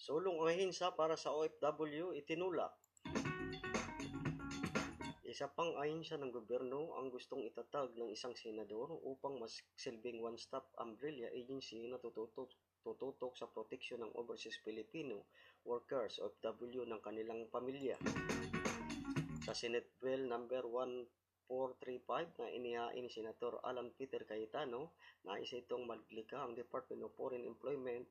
Sulong ang ahensya para sa OFW itinulak. Isa pang ahensya ng gobyerno ang gustong itatag ng isang senador upang mas silbing one-stop umbrella agency na tututok sa proteksyon ng overseas Filipino workers OFW ng kanilang pamilya. Sa Senate Bill number 1435 na inihain ni Senator Alan Peter Cayetano, nais itong maglikha ang Department of Foreign Employment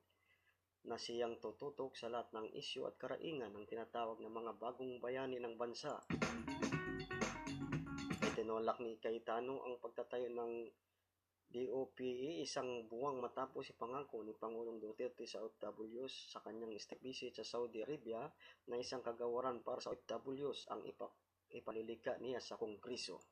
na siyang tututok sa lahat ng isyu at karaingan ng tinatawag na mga bagong bayani ng bansa. Itinulak ni Cayetano ang pagtatayo ng DOPE isang buwang matapos ipangako ni Pangulong Duterte sa OFWs sa kanyang state visit sa Saudi Arabia na isang kagawaran para sa OFWs ang ipalilika niya sa Kongreso.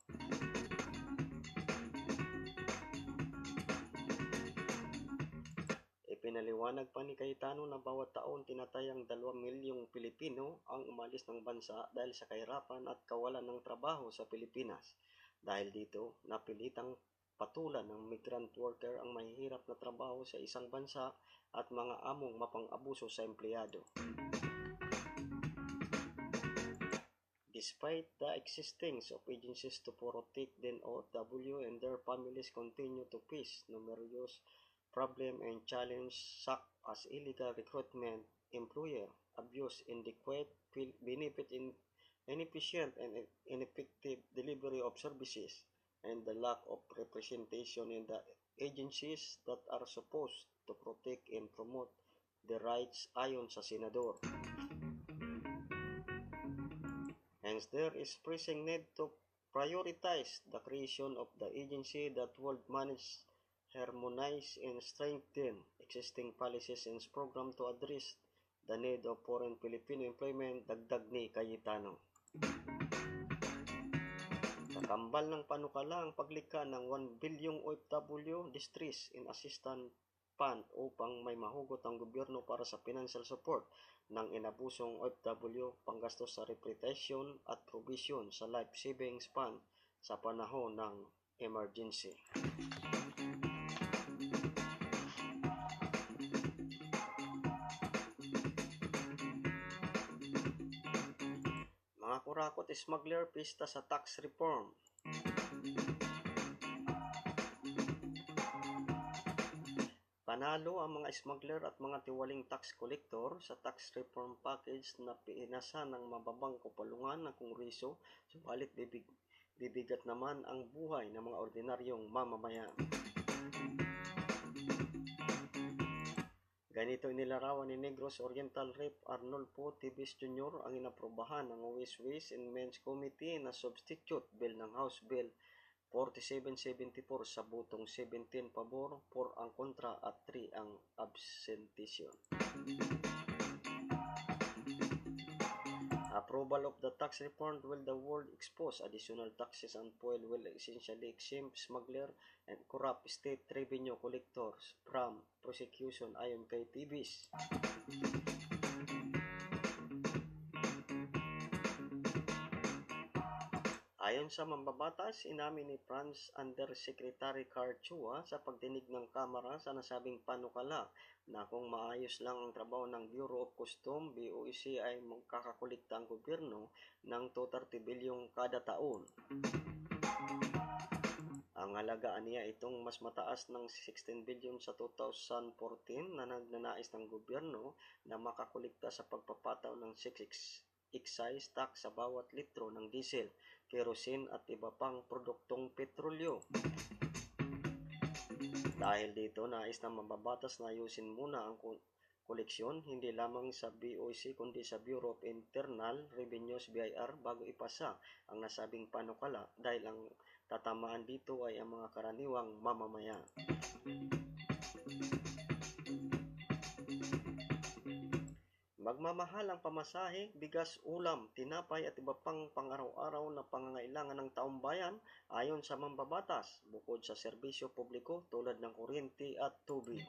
Ipinaliwanag pa ni Cayetano na bawat taon tinatayang 2 milyong Pilipino ang umalis ng bansa dahil sa kahirapan at kawalan ng trabaho sa Pilipinas. Dahil dito, napilitang patulan ng migrant worker ang mahihirap na trabaho sa isang bansa at mga among mapang-abuso sa empleyado. Despite the existence of agencies to protect the OFW and their families continue to face numerous problems and challenges such as illegal recruitment, employer abuse, inadequate benefit, inefficient and ineffective delivery of services, and the lack of representation in the agencies that are supposed to protect and promote the rights ayon sa senador. Hence, there is pressing need to prioritize the creation of the agency that would manage, harmonize, and strengthen existing policies and programs to address the need of foreign Filipino employment, dagdag ni Cayetano. Kakambal ng panukala ang paglikha ng 1 bilyong OFW Distress in Assistance Fund upang may mahugot ang gobyerno para sa financial support ng inabusong OFW, panggastos sa rehabilitation at provision sa life savings fund sa panahon ng emergency. Mga kurakot smuggler pista sa tax reform. Panalo ang mga smuggler at mga tiwaling tax collector sa tax reform package na pinasa ng mababang kapulungan ng Kongreso, subalit bibigat naman ang buhay ng mga ordinaryong mamamayan. Ganito inilarawan ni Negros Oriental Rep. Arnolfo Tibes Jr. ang inaprubahan ng Ways and Means Committee na substitute bill ng House Bill 4774 sa botong 17 pabor, 4 ang kontra at 3 ang abstention. Approval of the tax reform will the world expose additional taxes on fuel will essentially exempt smuggler and corrupt state revenue collectors from prosecution ayon kay Tibes. Ayon sa mambabatas, inamin ni France Undersecretary Carl Chua sa pagdinig ng Kamara sa nasabing panukala na kung maayos lang ang trabaho ng Bureau of Customs, BOEC ay magkakakolekta ang gobyerno ng 230 bilyong kada taon. Ang halagaan niya itong mas mataas ng 16 bilyon sa 2014 na nagnanais ng gobyerno na makakolekta sa pagpapataw ng 6 excise tax sa bawat litro ng diesel, kerosene at iba pang produktong petrolyo. Dahil dito, nais na mababatas na ayusin muna ang koleksyon hindi lamang sa BOEC kundi sa Bureau of Internal Revenues BIR bago ipasa ang nasabing panukala dahil ang tatamaan dito ay ang mga karaniwang mamamayan. Magmamahal ang pamasahe, bigas, ulam, tinapay at iba pang pang-araw-araw na pangangailangan ng taong bayan ayon sa mambabatas, bukod sa serbisyo publiko tulad ng kuryente at tubig.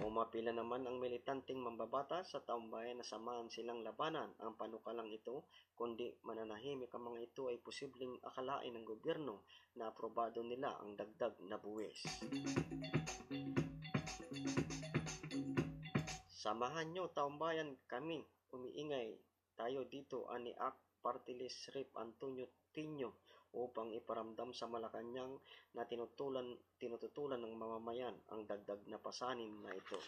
Umapila naman ang militanteng mambabatas sa taong bayan na samahan silang labanan ang panukalang ito, kundi mananahimik ang mga ito ay posibleng akalain ng gobyerno na aprobado nila ang dagdag na buwis. Samahan nyo, taumbayan, kami umiingay tayo dito ani Ak Party List Rep. Antonio Tinio upang iparamdam sa Malacanang na tinututulan ng mamamayan ang dagdag na pasanin na ito.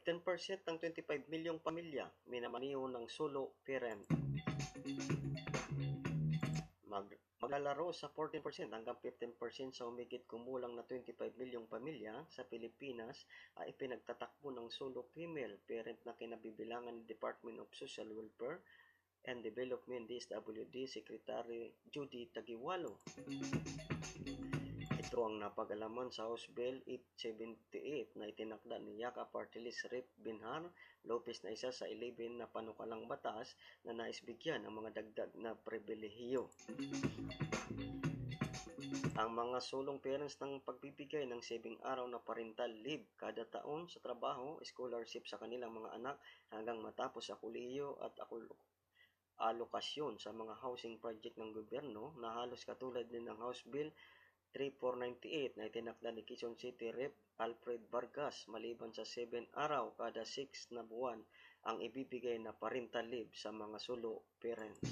10% ng 25 milyong pamilya minamaniho ng solo parent. Maglalaro sa 14% hanggang 15% sa humigit kumulang na 25 milyong pamilya sa Pilipinas ay ipinagtatakbo ng solo female parent na kinabibilangan ng Department of Social Welfare and Development DSWD Secretary Judy Tagiwalo. Ito ang napag-alaman sa House Bill 878 na itinakda ni Yaka Party List Rep. Binhar Lopez na isa sa 11 na panukalang batas na nais bigyan ang mga dagdag na pribilehiyo. Ang mga sulong parents ng pagbibigay ng 7 araw na parental leave kada taon sa trabaho, scholarship sa kanilang mga anak hanggang matapos sa kolehiyo at alokasyon sa mga housing project ng gobyerno na halos katulad din ng House Bill 3498 na itinakda ni Quezon City Rep. Alfred Vargas maliban sa 7 araw kada 6 na buwan ang ibibigay na parental leave sa mga sulong parents.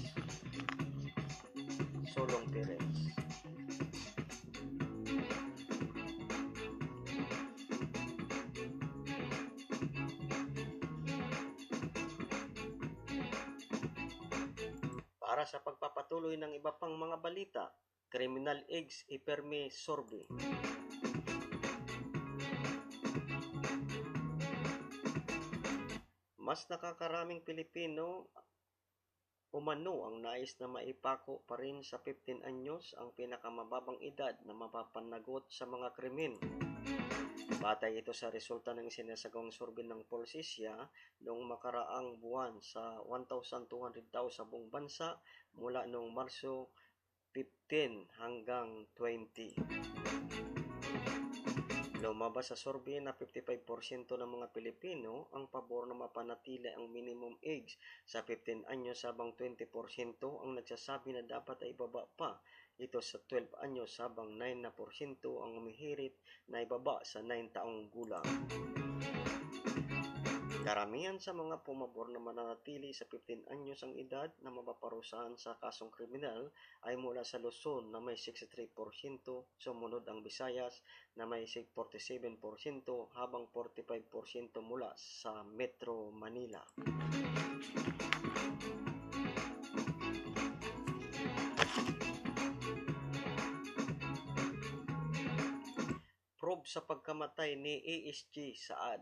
Para sa pagpapatuloy ng iba pang mga balita, Criminal Eggs Iperme Sorbe. Mas nakakaraming Pilipino umano ang nais na maipako pa rin sa 15 anyos ang pinakamababang edad na mapapanagot sa mga krimen. Batay ito sa resulta ng sinasagawang survey ng Pulsisya noong makaraang buwan sa 1,200 tao sa buong bansa mula noong Marso 15 hanggang 20. Lumabas sa survey na 55% ng mga Pilipino ang pabor na mapanatili ang minimum age sa 15 anyos habang 20% ang nagsasabi na dapat ay ibaba pa ito sa 12 anyos habang 9% ang umihirit na ibaba sa 9 taong gulang. Karamihan sa mga pumabor na mananatili sa 15 anyos ang edad na mapaparusahan sa kasong kriminal ay mula sa Luzon na may 63%, sumunod ang Visayas na may 47% habang 45% mula sa Metro Manila. Probe sa pagkamatay ni ASG Saad.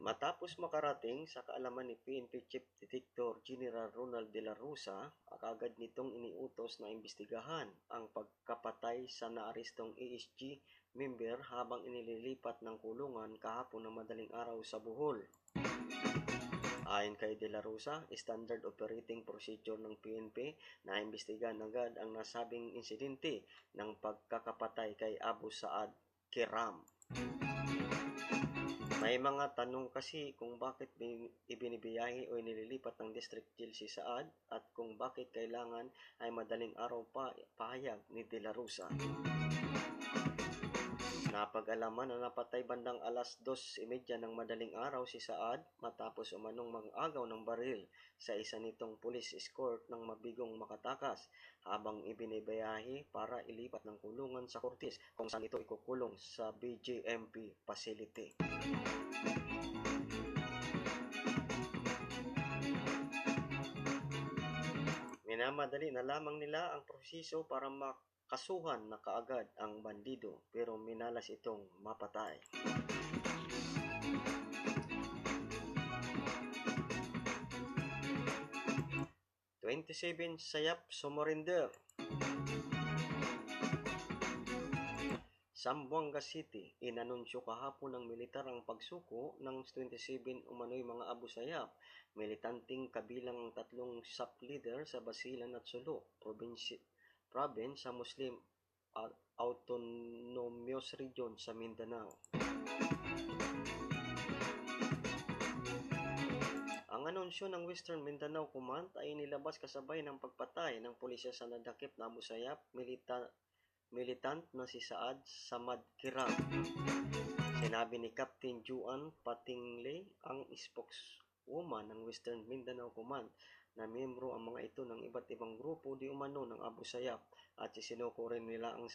Matapos makarating sa kaalaman ni PNP Chief Detective General Ronald De La Rosa, agad nitong iniutos na imbestigahan ang pagkapatay sa naarestong ASG member habang inililipat ng kulungan kahapon ng madaling araw sa Bohol. Ayon kay De La Rosa, standard operating procedure ng PNP na imbestigahan agad ang nasabing insidente ng pagkakapatay kay Abu Saad Kiram. May mga tanong kasi kung bakit ibinibiyahe o inililipat ng district jail si Saad at kung bakit kailangan ay madaling araw pa pahayag ni De La Rosa. Napag-alaman na napatay bandang alas 2:30 ng madaling araw si Saad matapos umanong mag-agaw ng baril sa isa nitong police escort ng mabigong makatakas habang ibinibiyahe para ilipat ng kulungan sa Cortez kung saan ito ikukulong sa BJMP facility. Minamadali na lamang nila ang proseso para kasuhan na kaagad ang bandido pero minalas itong mapatay. 27 sayap sumurinder. Zamboanga City, inanunsyo kahapon ng militar ang pagsuko ng 27 umano'y mga Abu Sayyaf, militanteng kabilang ang 3 SAP leader sa Basilan at Sulu, province sa Muslim Autonomous Region sa Mindanao. Ang Ang anunsyo ng Western Mindanao Command ay nilabas kasabay ng pagpatay ng pulisya sa nadakip na Abu Sayyaf militant na si Saad Samad Kiram. Sinabi ni Captain Juan Patingley, ang spokeswoman ng Western Mindanao Command, na miyembro ang mga ito ng iba't ibang grupo di umano ng Abu Sayyaf at isinuko rin nila ang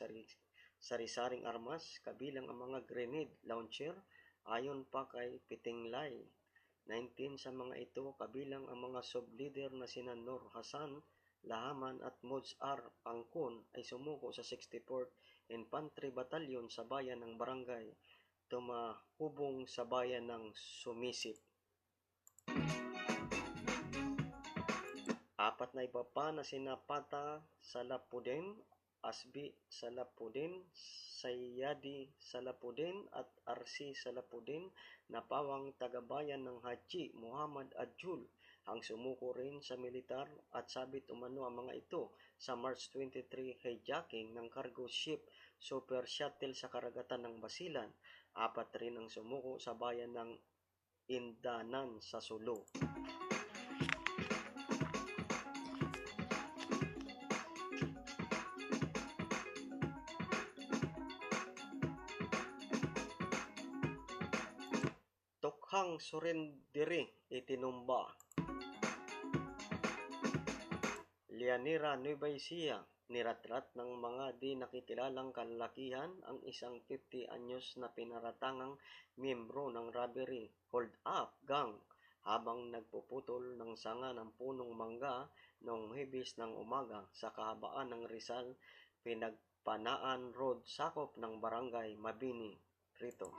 sari-saring armas kabilang ang mga grenade launcher. Ayon pa kay Pitinglay, 19 sa mga ito kabilang ang mga sub-leader na sina Nur Hasan Lahaman at Mods R. Angkon ay sumuko sa 64th Infantry Battalion sa bayan ng Barangay Tumahubong sa bayan ng Sumisip. Apat na iba pa na sina Pata Salapudin, Asbi Salapudin, Sayyadi Salapudin at Arsi Salapudin na pawang tagabayan ng Haji Muhammad Adjul ang sumuko rin sa militar at sabit umano ang mga ito sa March 23 hijacking ng cargo ship Super Shuttle sa karagatan ng Basilan. Apat rin ang sumuko sa bayan ng Indanan sa Sulu. Tokhang surrenderi itinumba. Lianira Nueva Ecija, niratrat ng mga di nakikilalang kalalakihan ang isang 50 anyos na pinaratangang miyembro ng robbery hold-up gang habang nagpuputol ng sanga ng punong mangga noong Huwebes ng umaga sa kahabaan ng Rizal, Pinagpanaan Road, sakop ng Barangay Mabini, Rito.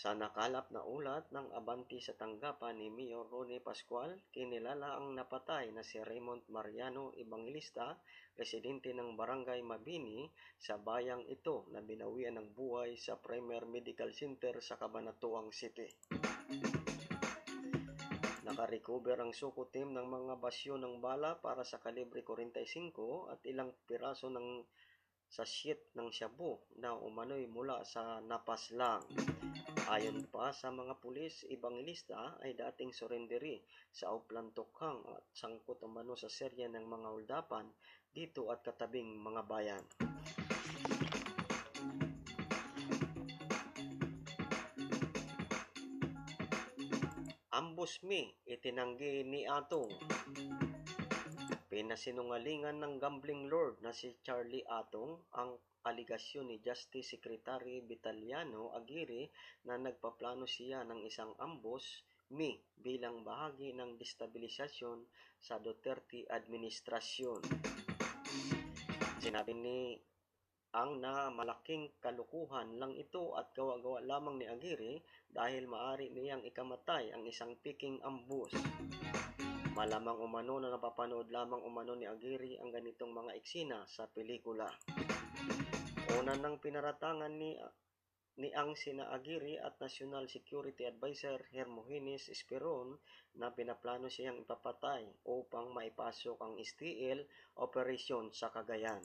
Sa nakalap na ulat ng Abanti sa tanggapan ni Mayor Ronnie Pascual, kinilala ang napatay na si Raymond Mariano Evangelista, residente ng Barangay Mabini sa bayang ito na binawian ng buhay sa Premier Medical Center sa Cabanatuan City. Nakarecover ang suko team ng mga basyo ng bala para sa kalibre 45 at ilang piraso ng sachet ng shabu na umano'y mula sa napaslang. Ayon pa sa mga pulis, Evangelista ay dating surrenderi sa Uplan Tokhang at sangkot umano sa serya ng mga holdapan dito at katabing mga bayan. Ambos mi itinanggi ni Atong. Pinasinungalingan ng gambling lord na si Charlie Atong ang aligasyon ni Justice Secretary Vitaliano Aguirre na nagpaplano siya ng isang ambos bilang bahagi ng destabilisasyon sa Duterte administrasyon. Sinabi ni ang na malaking kalukuhan lang ito at gawa-gawa lamang ni Aguirre dahil maaari niyang ikamatay ang isang piking ambos. Malamang umano na napapanood lamang umano ni Aguirre ang ganitong mga eksena sa pelikula. Una nang pinaratangan ni ang sina Aguirre at National Security Advisor Hermogenes Esperon na pinaplano siyang ipapatay upang maipasok ang STL operasyon sa Cagayan.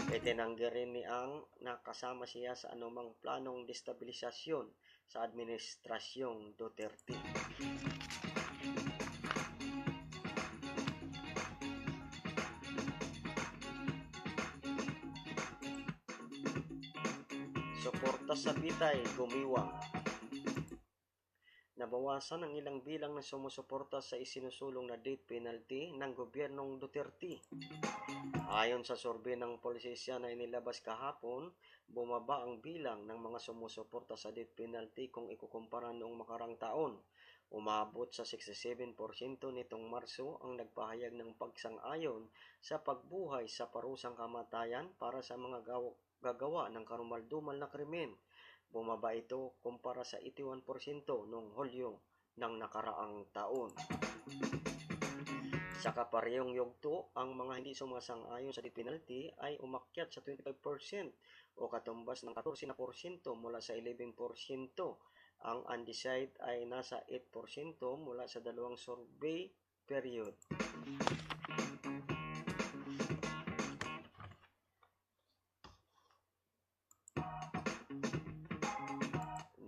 Itinanggi rin ni ang nakasama siya sa anumang planong destabilisasyon sa administrasyong Duterte. Suporta sa bitay, gumiwang. Nabawasan ang ilang bilang na sumusuporta sa isinusulong na death penalty ng gobyernong Duterte. Ayon sa survey ng Polisya na inilabas kahapon, bumaba ang bilang ng mga sumusuporta sa death penalty kung ikukumpara noong makarang taon. Umabot sa 67% nitong Marso ang nagpahayag ng pagsang-ayon sa pagbuhay sa parusang kamatayan para sa mga gagawa ng karumaldumal na krimen. Bumaba ito kumpara sa 81% noong Hulyo ng nakaraang taon. Sa kaparehong yugto, ang mga hindi sumasang-ayon sa death penalty ay umakyat sa 25% o katumbas ng 14% mula sa 11%. Ang undecided ay nasa 8% mula sa dalawang survey period.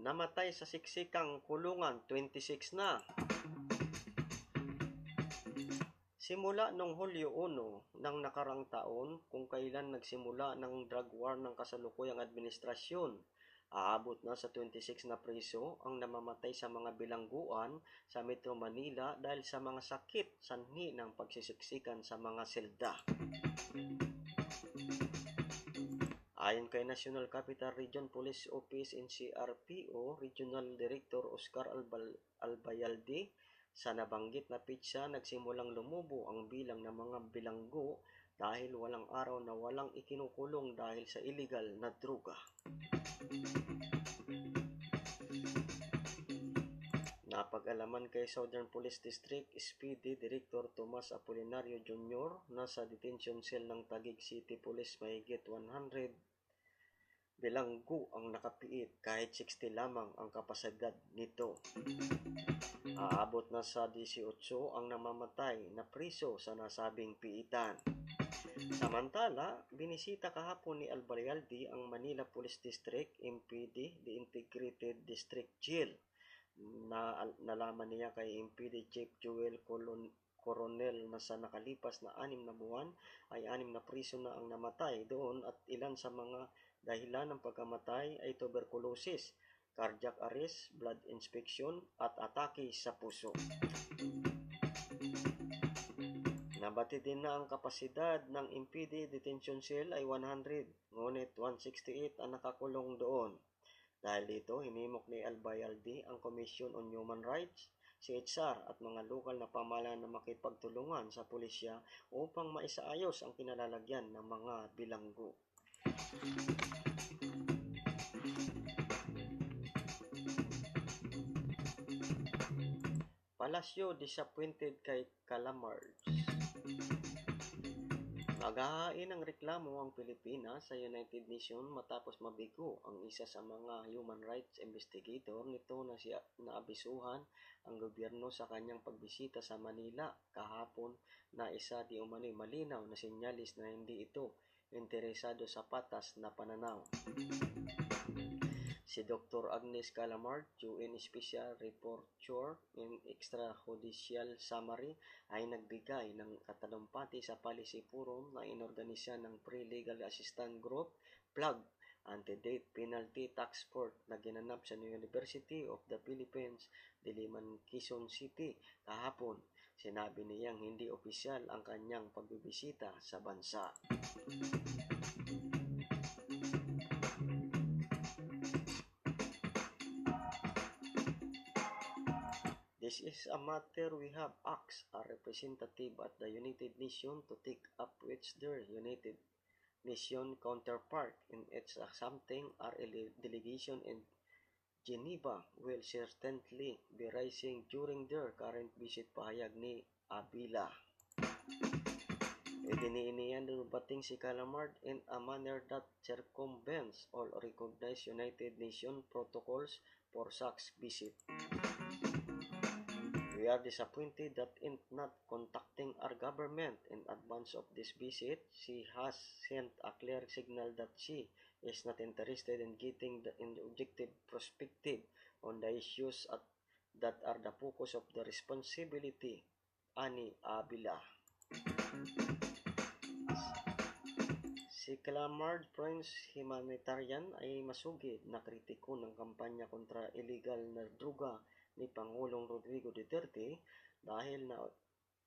namatay sa siksikang kulungan, 26 na. Simula noong Hulyo 1 ng nakarang taon, kung kailan nagsimula ng drug war ng kasalukuyang administrasyon, aabot na sa 26 na preso ang namamatay sa mga bilangguan sa Metro Manila dahil sa mga sakit sanhi ng pagsisiksikan sa mga selda. Ayon kay National Capital Region Police Office NCRPO Regional Director Oscar Albayalde, sa nabanggit na pitsa nagsimulang lumubo ang bilang ng mga bilanggo dahil walang araw na walang ikinukulong dahil sa illegal na droga. Napag-alaman kay Southern Police District SPD Director Tomas Apolinario Jr. na sa detention cell ng Taguig City Police mahigit 100 bilanggo ang nakapiit kahit 60 lamang ang kapasidad nito. Aabot na sa 18 ang namamatay na priso sa nasabing piitan. Samantala, binisita kahapon ni Albayalde ang Manila Police District MPD, the Integrated District Jail. Nalaman niya kay MPD Chief Joel Coronel na sa nakalipas na 6 na buwan ay 6 na priso na ang namatay doon at ilan sa mga dahilan ng pagkamatay ay tuberculosis, cardiac arrest, blood inspection at atake sa puso. Nabati din na ang kapasidad ng MPD detention cell ay 100, ngunit 168 ang nakakulong doon. Dahil dito, hinimok ni Albayalde ang Commission on Human Rights, CHR at mga lokal na pamahalaan na makipagtulungan sa pulisya upang maisaayos ang kinalalagyan ng mga bilanggo. Palasyo disappointed kay Calamards. Naghahain ng reklamo ang Pilipinas sa United Nations matapos mabigo ang isa sa mga human rights investigator nito na naabisuhan ang gobyerno sa kanyang pagbisita sa Manila kahapon na isa di umano'y malinaw na senyalis na hindi ito interesado sa patas na pananaw. Si Dr. Agnes Calamard, UN Special Rapporteur in Extrajudicial Summary, ay nagbigay ng katalumpati sa Policy Forum na inorganisa ng Pre-Legal Assistance Group, PLAG, Anti-Death Penalty Task Force na ginanap sa University of the Philippines, Diliman, Quezon City kahapon. Sinabi niyang hindi opisyal ang kanyang pagbibisita sa bansa. This is a matter we have asked our representative at the United Nations to take up with their United Nations counterpart, and it's something our delegation in Geneva will certainly be raising during their current visit, pahayag ni Abila. Idiniiniyan dumating si Calamard in a manner that circumvents all recognized United Nations protocols for such visit. We are disappointed that in not contacting our government in advance of this visit, she has sent a clear signal that she is not interested in getting the objective perspective on the issues that are the focus of the responsibility, ani Abila. Si Calamard, French humanitarian, ay masugid na kritiko ng kampanya kontra illegal na droga ni Pangulong Rodrigo Duterte dahil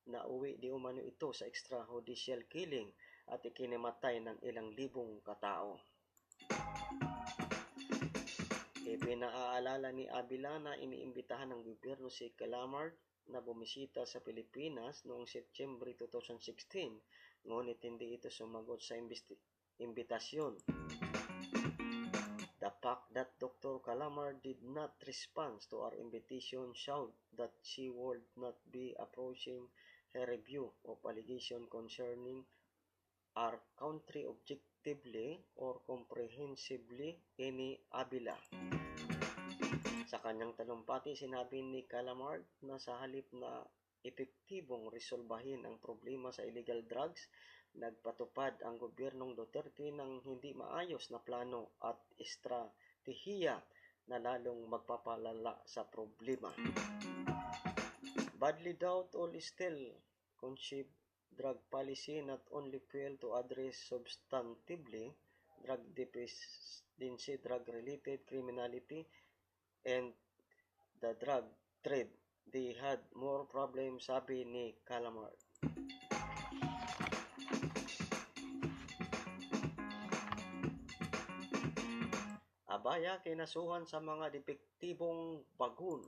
nauwi di umano ito sa extrajudicial killing at ikinimatay ng ilang libong katao. Ipinaalala ni Abila na iniimbitahan ng gobyerno si Calamard na bumisita sa Pilipinas noong Setyembre 2016, ngunit hindi ito sumagot sa imbitasyon. The fact that Dr. Calamard did not respond to our invitation showed that she would not be approaching her review of allegations concerning our country objectively or comprehensively, any Abila. Sa kanyang talumpati, sinabi ni Calamard na sa halip na epektibong resolbahin ang problema sa illegal drugs, nagpatupad ang gobyernong Duterte ng hindi maayos na plano at estratehiya na lalong magpapalala sa problema. Badly doubt all still conceived drug policy not only fail to address substantively drug dependency, drug-related criminality, and the drug trade. They had more problems, sabi ni Calamard. Abaya kinasuhan sa mga depektibong bagun.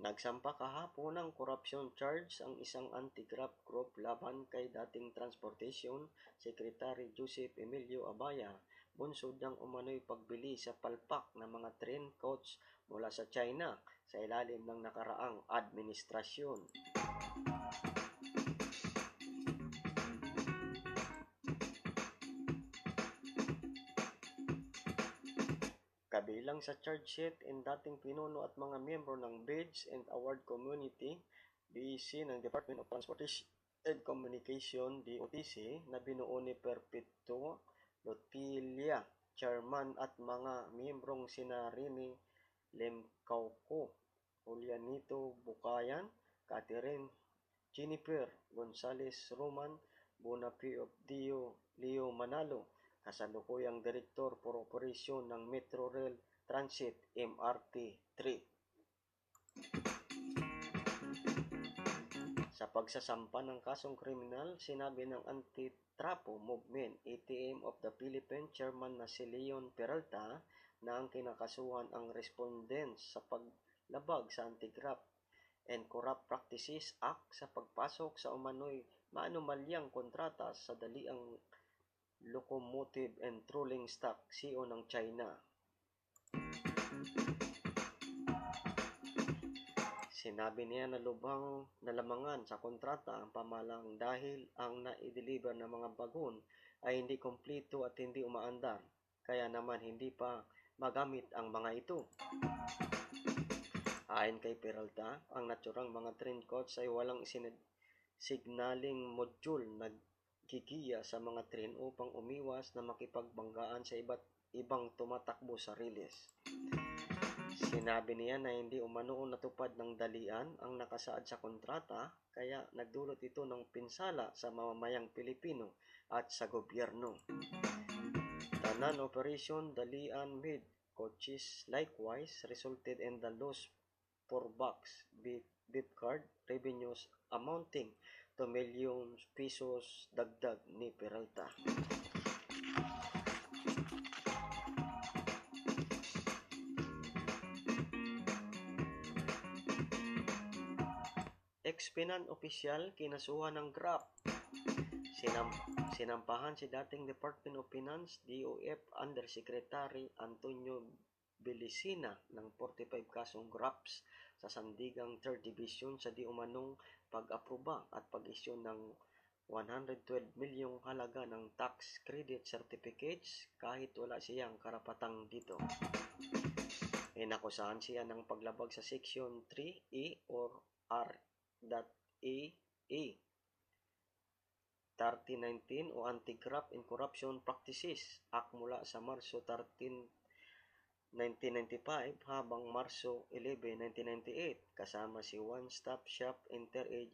Nagsampa kahapon ng corruption charge ang isang anti-graft group laban kay dating Transportation Secretary Joseph Emilio Abaya, bunsod ng umano'y pagbili sa palpak ng mga train coach mula sa China sa ilalim ng nakaraang administrasyon. Kabilang sa charge sheet ang dating pinuno at mga miyembro ng Bids and Award Community, BEC ng Department of Transportation and Communication, DOTC, na binuo ni Perpetuo Lotilla, chairman, at mga miyembrong sina Remy Lemcauco, Julianito Bukayan, Catherine Jennifer Gonzales Roman, Bonapio Leo Manalo, kasalukuyang Direktor for Operation ng Metro Rail Transit MRT-3. Sa pagsasampa ng kasong kriminal, sinabi ng Anti-Trapo Movement ATM of the Philippines Chairman na si Leon Peralta na ang kinakasuhan ang respondents sa paglabag sa Anti-Graft and Corrupt Practices Act sa pagpasok sa umano'y maanumalyang kontrata sa daliang locomotive and rolling stock CEO ng China. Sinabi niya na lubhang nalamangan sa kontrata ang pamahalaan dahil ang na-deliver na mga bagon ay hindi kompleto at hindi umaandar, kaya naman hindi pa magamit ang mga ito. Ayon kay Peralta, ang naturang mga train coach ay walang signaling module na gigiya sa mga train upang umiwas na makipagbanggaan sa iba't ibang tumatakbo sa riles. Sinabi niya na hindi umano natupad ng dalian ang nakasaad sa kontrata, kaya nagdulot ito ng pinsala sa mamamayang Pilipino at sa gobyerno. The non-operation dalian made coaches likewise resulted in the loss for bucks beef card revenues amounting to millions pesos, dagdag ni Peralta. Ex-Pinan opisyal kinasuhan ng GRAP. Sinampahan si dating Department of Finance, DOF Undersecretary Antonio Belicina ng 45 kasong GRAPs sa Sandigang 3rd Division sa di umanong pag-aproba at pag-isyu ng 112 milyong halaga ng tax credit certificates kahit wala siyang karapatang dito. Inakusahan siya ng paglabag sa Section 3E or R.A.A. 3019 o Anti-Graft and Corruption Practices Act mula sa Marso 13, 1995 habang Marso 11, 1998 kasama si One Stop Shop Inter-Age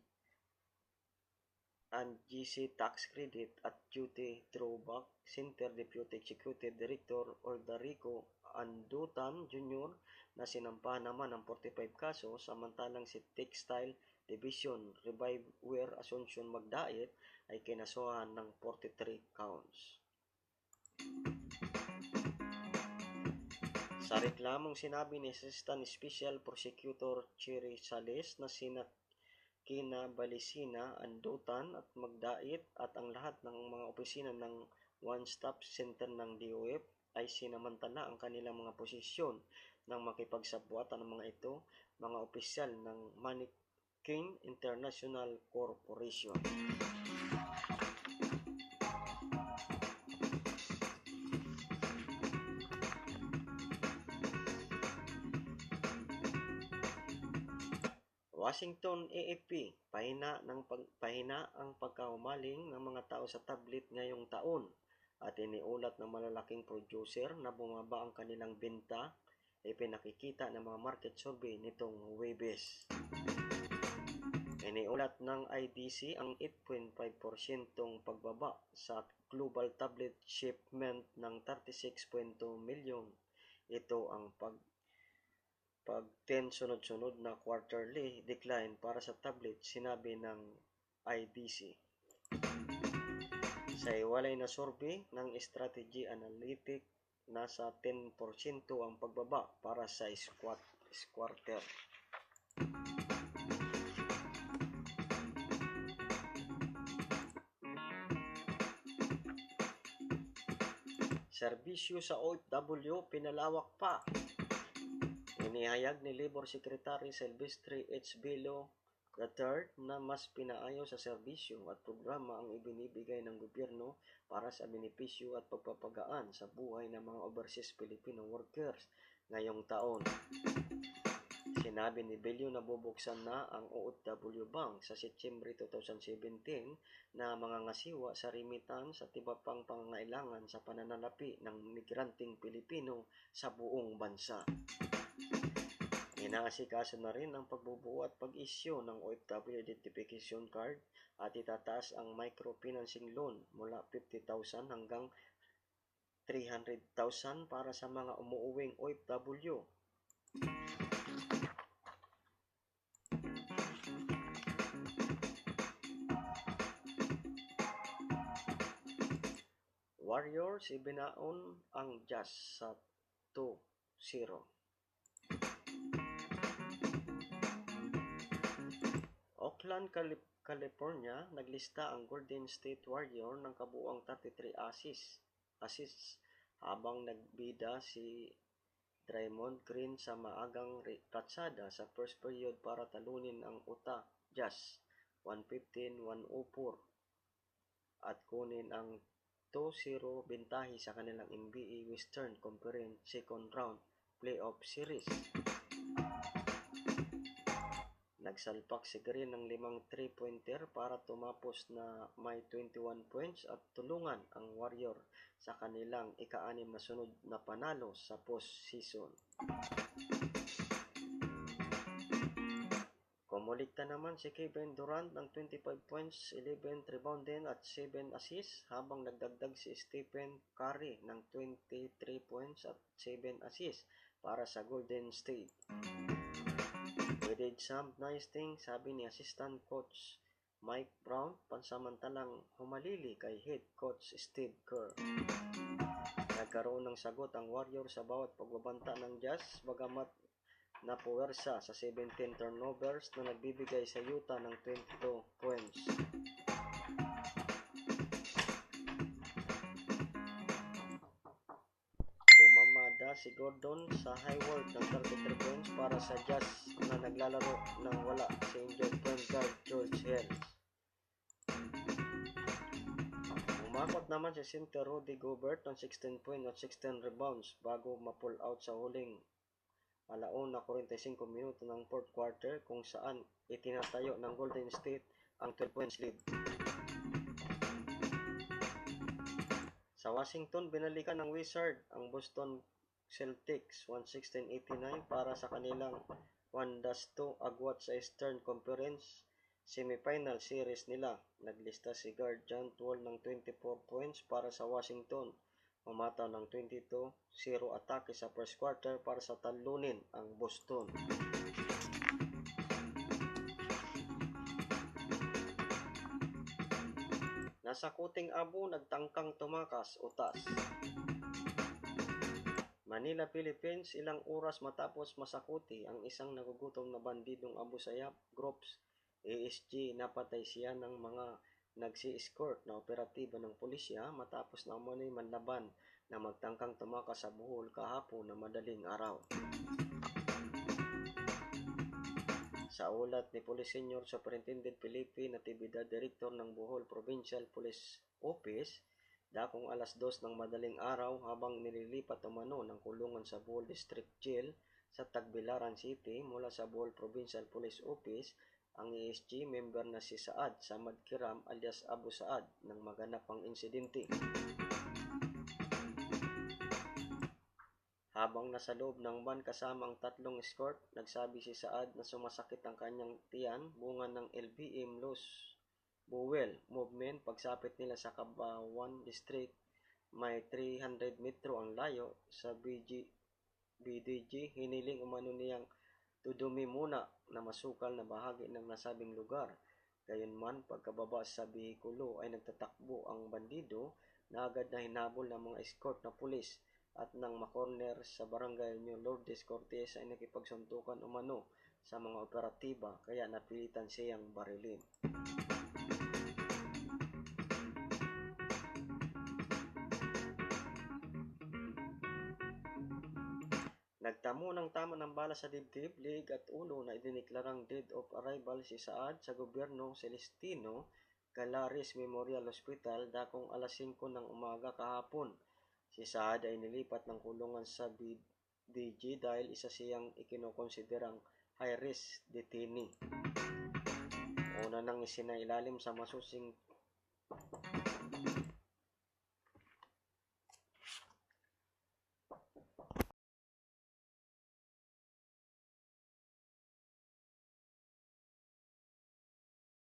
and GC Tax Credit at Duty Drawback Center Deputy Executive Director Ordarico Andutan Jr. na sinampahan naman ng 45 kaso, samantalang si Textile Division Reviveware Asuncion Magdait ay kinasuhan ng 43 counts. Sa reklamong sinabi ni Assistant Special Prosecutor Cherry Sales na Kina Belicina, Andutan at Magdait at ang lahat ng mga opisina ng one-stop center ng DOF ay sinamantala ang kanilang mga posisyon nang makipagsabwatan ng mga ito, mga opisyal ng Mannequin International Corporation. Washington AFP, pahina ang pagkahumaling ng mga tao sa tablet ngayong taon. at iniulat ng malalaking producer na bumaba ang kanilang benta ay pinakikita ng mga market survey nitong Huwebes. Iniulat ng IDC ang 8.5% pagbaba sa global tablet shipment ng 36.2 milyon. Ito ang pag-10 sunod-sunod na quarterly decline para sa tablet, sinabi ng IDC. Sa iwalay na survey ng Strategy Analytic, nasa 10% ang pagbaba para sa quarter. Serbisyo sa OFW pinalawak pa. Inihayag ni Labor Secretary Silvestre H. Bello III na mas pinaayos sa serbisyo at programa ang ibinibigay ng gobyerno para sa benepisyo at pagpapagaan sa buhay ng mga overseas Filipino workers ngayong taon. Sinabi ni Bello na bubuksan na ang OFW Bank sa Setyembre 2017 na mga ngasiwa sa remittance at iba pang pangangailangan sa pananalapi ng migranteng Pilipino sa buong bansa. Inaasikaso na rin ang pagbubuo at pag-issue ng OFW Identification Card at itataas ang microfinancing loan mula 50,000 hanggang 300,000 para sa mga umuuwing OFW. Warriors ibinaon ang Jazz sa 2-0. Oakland, California, naglista ang Golden State Warriors ng kabuuang 33 assists habang nagbida si Draymond Green sa maagang katsada sa first period para talunin ang Utah Jazz 115-104 at kunin ang 2-0 bentahe sa kanilang NBA Western Conference Second Round Playoff Series. Nagsalpak si Green ng 5 3-pointer para tumapos na may 21 points at tulungan ang Warrior sa kanilang ika-6 na sunod na panalo sa postseason. Kumulikta naman si Kevin Durant ng 25 points, 11 rebounding at 7 assists habang nagdagdag si Stephen Curry ng 23 points at 7 assists para sa Golden State. We did some nice things, sabi ni Assistant Coach Mike Brown, pansamantalang humalili kay Head Coach Steve Kerr. Nagkaroon ng sagot ang Warriors sa bawat pagbabanta ng Jazz, bagamat napuwersa sa 17 turnovers na nagbibigay sa Utah ng 22 points. Kumamada si Gordon sa Hayward ng 33 points para sa Jazz na naglalaro ng wala si injured point guard George Hill. Umakot naman si center Rudy Gobert ng 16 points at 16 rebounds bago ma-pull out sa huling 45 minuto ng fourth quarter kung saan itinatayo ng Golden State ang 12 points lead. Sa Washington, binalikan ng Wizards ang Boston Celtics 116-89 para sa kanilang 1-2 agwat sa Eastern Conference semifinal series nila. Naglista si guard John Wall ng 24 points para sa Washington. Umataw ng 22-0 atake sa first quarter para sa talunin ang Boston. Nasa kuting abo, nagtangkang tumakas, utas. Manila, Philippines, ilang oras matapos masakuti ang isang nagugutom na bandidong Abu Sayyaf Groups ASG, napatay siya ng mga nagsi-escort na operatiba ng pulisya matapos na umano'y manlaban na magtangkang tumakas sa Bohol kahapon na madaling araw. Sa ulat ni Police Senior Superintendent Felipe Natividad, Director ng Bohol Provincial Police Office, dakong alas 2 ng madaling araw habang nililipat umano ng kulungan sa Bohol District Jail sa Tagbilaran City mula sa Bohol Provincial Police Office, ang ESG member na si Saad Samad Kiram alias Abu Saad nang maganap ang insidente. Habang nasa loob ng van kasama ang tatlong escort, nagsabi si Saad na sumasakit ang kanyang tiyan bunga ng LBM Los Bowel movement. Pagsapit nila sa Cabawan District, may 300 metro ang layo sa BDG, hiniling umano niyang tudumi muna na masukal na bahagi ng nasabing lugar. Gayunman, pagkababa sa behikulo ay nagtatakbo ang bandido na agad na hinabol ng mga escort na pulis at nang makorner sa barangay New Lourdes Cortez ay nakipagsuntukan umano sa mga operatiba kaya napilitan siyang barilin. Nagtamo ng tama ng bala sa dibdib, liig at ulo na idineklarang dead of arrival si Saad sa gobyernong Celestino Galares Memorial Hospital dakong alas 5 ng umaga kahapon. Si Saad ay nilipat ng kulungan sa BDG dahil isa siyang ikinokonsiderang high-risk detainee. Una nang isinailalim sa masusing